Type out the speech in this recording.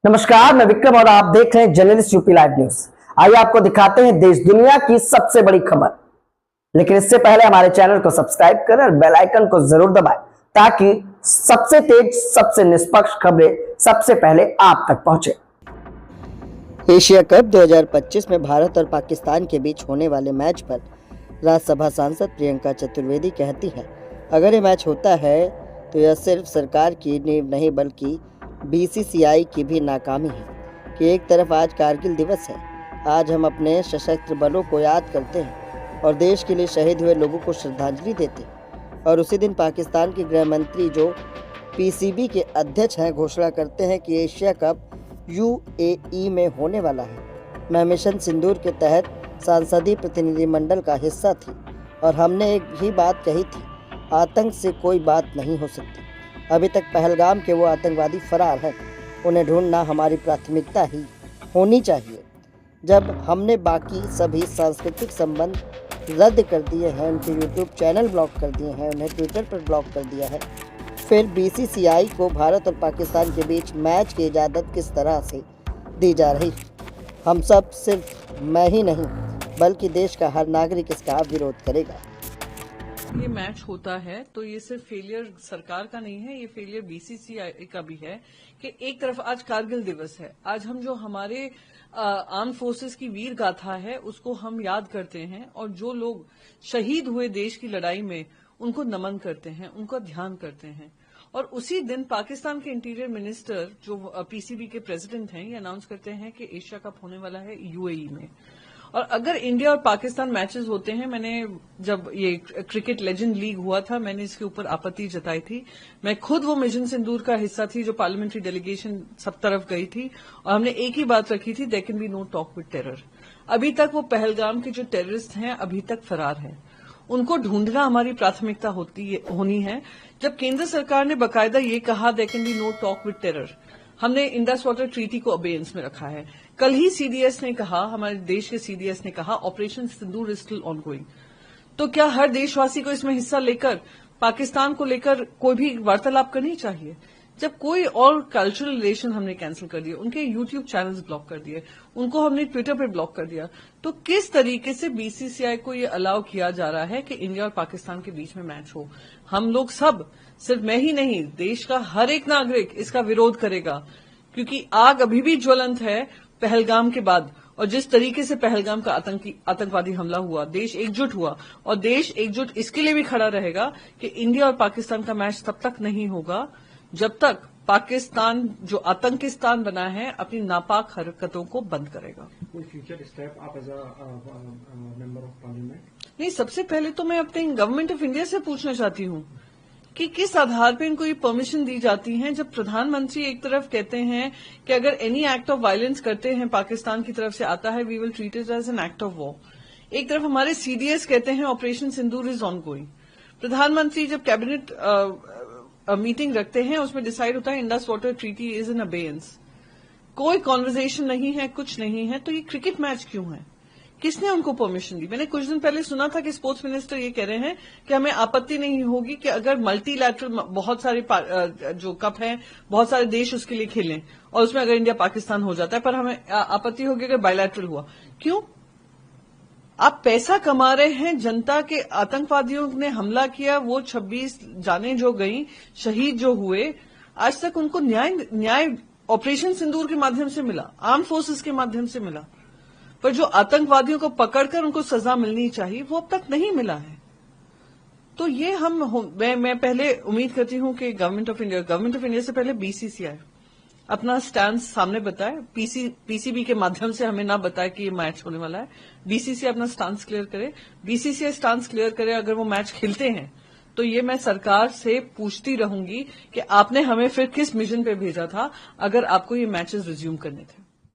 नमस्कार, मैं विक्रम और आप देख रहे हैं जर्नलिस्ट यूपी लाइव न्यूज। आइए आपको दिखाते हैं देश दुनिया की सबसे बड़ी खबर। लेकिन इससे पहले हमारे चैनल को सब्सक्राइब करें और बेल आइकन को जरूर दबाएं ताकि सबसे तेज, सबसे निष्पक्ष खबरें सबसे पहले आप तक पहुंचे। एशिया कप 2025 में भारत और पाकिस्तान के बीच होने वाले मैच पर राज्यसभा सांसद प्रियंका चतुर्वेदी कहती हैं, अगर ये मैच होता है तो यह सिर्फ सरकार की नींव नहीं बल्कि बीसीसीआई की भी नाकामी है कि एक तरफ आज कारगिल दिवस है, आज हम अपने सशस्त्र बलों को याद करते हैं और देश के लिए शहीद हुए लोगों को श्रद्धांजलि देते हैं, और उसी दिन पाकिस्तान के गृह मंत्री जो पीसीबी के अध्यक्ष हैं घोषणा करते हैं कि एशिया कप यूएई में होने वाला है। मैं मिशन सिंदूर के तहत सांसदीय प्रतिनिधिमंडल का हिस्सा थी और हमने एक ही बात कही थी, आतंक से कोई बात नहीं हो सकती। अभी तक पहलगाम के वो आतंकवादी फरार हैं, उन्हें ढूंढना हमारी प्राथमिकता ही होनी चाहिए। जब हमने बाकी सभी सांस्कृतिक संबंध रद्द कर दिए हैं, उनके यूट्यूब चैनल ब्लॉक कर दिए हैं, उन्हें ट्विटर पर ब्लॉक कर दिया है, फिर बीसीसीआई को भारत और पाकिस्तान के बीच मैच की इजाज़त किस तरह से दी जा रही? हम सब, सिर्फ मैं ही नहीं बल्कि देश का हर नागरिक इसका विरोध करेगा। ये मैच होता है तो ये सिर्फ फेलियर सरकार का नहीं है, ये फेलियर बीसीसीआई का भी है कि एक तरफ आज कारगिल दिवस है, आज हम जो हमारे आर्म फोर्सेस की वीर गाथा है उसको हम याद करते हैं और जो लोग शहीद हुए देश की लड़ाई में उनको नमन करते हैं, उनका ध्यान करते हैं। और उसी दिन पाकिस्तान के इंटीरियर मिनिस्टर जो पीसीबी के प्रेसिडेंट हैं ये अनाउंस करते हैं कि एशिया कप होने वाला है यूएई में। और अगर इंडिया और पाकिस्तान मैचेस होते हैं, मैंने जब ये क्रिकेट लेजेंड लीग हुआ था मैंने इसके ऊपर आपत्ति जताई थी। मैं खुद वो मिशन सिंदूर का हिस्सा थी जो पार्लियामेंट्री डेलीगेशन सब तरफ गई थी और हमने एक ही बात रखी थी, there can be no talk with terror. अभी तक वो पहलगाम के जो टेररिस्ट हैं अभी तक फरार हैं, उनको ढूंढना हमारी प्राथमिकता होनी है। जब केंद्र सरकार ने बाकायदा ये कहा there can be no talk with terror, हमने इंडस वाटर ट्रीटी को अबेयंस में रखा है। कल ही सीडीएस ने कहा, हमारे देश के सीडीएस ने कहा operation Sindoor is still ongoing. तो क्या हर देशवासी को इसमें हिस्सा लेकर पाकिस्तान को लेकर कोई भी वार्तालाप करनी चाहिए? जब कोई और कल्चरल रिलेशन हमने कैंसिल कर दिए, उनके यूट्यूब चैनल्स ब्लॉक कर दिए, उनको हमने ट्विटर पे ब्लॉक कर दिया, तो किस तरीके से बीसीसीआई को ये अलाउ किया जा रहा है कि इंडिया और पाकिस्तान के बीच में मैच हो? हम लोग सब, सिर्फ मैं ही नहीं, देश का हर एक नागरिक इसका विरोध करेगा, क्योंकि आग अभी भी ज्वलंत है पहलगाम के बाद। और जिस तरीके से पहलगाम का आतंकवादी हमला हुआ, देश एकजुट हुआ और देश एकजुट इसके लिए भी खड़ा रहेगा कि इंडिया और पाकिस्तान का मैच तब तक नहीं होगा जब तक पाकिस्तान जो आतंकिस्तान बना है अपनी नापाक हरकतों को बंद करेगा। कोई फ्यूचर स्टेप आप as a member of parliament? नहीं, सबसे पहले तो मैं अपने गवर्नमेंट ऑफ इंडिया से पूछना चाहती हूँ कि किस आधार पर इनको ये परमिशन दी जाती है, जब प्रधानमंत्री एक तरफ कहते हैं कि अगर एनी एक्ट ऑफ वायलेंस करते हैं पाकिस्तान की तरफ से आता है we will treat it as an act of war. एक तरफ हमारे सीडीएस कहते हैं operation Sindoor is on going. प्रधानमंत्री जब कैबिनेट मीटिंग रखते हैं उसमें डिसाइड होता है Indus water treaty is in abeyance. कोई कॉन्वर्जेशन नहीं है, कुछ नहीं है, तो ये क्रिकेट मैच क्यों है? किसने उनको परमिशन दी? मैंने कुछ दिन पहले सुना था कि स्पोर्ट्स मिनिस्टर ये कह रहे हैं कि हमें आपत्ति नहीं होगी कि अगर मल्टीलैटरल बहुत सारे जो कप हैं बहुत सारे देश उसके लिए खेलें और उसमें अगर इंडिया पाकिस्तान हो जाता है, पर हमें आपत्ति होगी अगर बायलैटरल हुआ। क्यों? आप पैसा कमा रहे हैं, जनता के आतंकवादियों ने हमला किया, वो 26 जाने जो गई, शहीद जो हुए, आज तक उनको न्याय ऑपरेशन सिंदूर के माध्यम से मिला, आर्म फोर्सेस के माध्यम से मिला, पर जो आतंकवादियों को पकड़कर उनको सजा मिलनी चाहिए वो अब तक नहीं मिला है। तो ये मैं पहले उम्मीद करती हूं कि गवर्नमेंट ऑफ इंडिया से पहले बीसीसीआई अपना स्टैंड सामने बताए, पीसीबी के माध्यम से हमें ना बताए कि ये मैच होने वाला है। बीसीसीआई अपना स्टांस क्लियर करे, बीसीसीआई स्टांस क्लियर करे। अगर वो मैच खेलते हैं तो ये मैं सरकार से पूछती रहूंगी कि आपने हमें फिर किस मिशन पे भेजा था अगर आपको ये मैचेस रिज्यूम करने थे।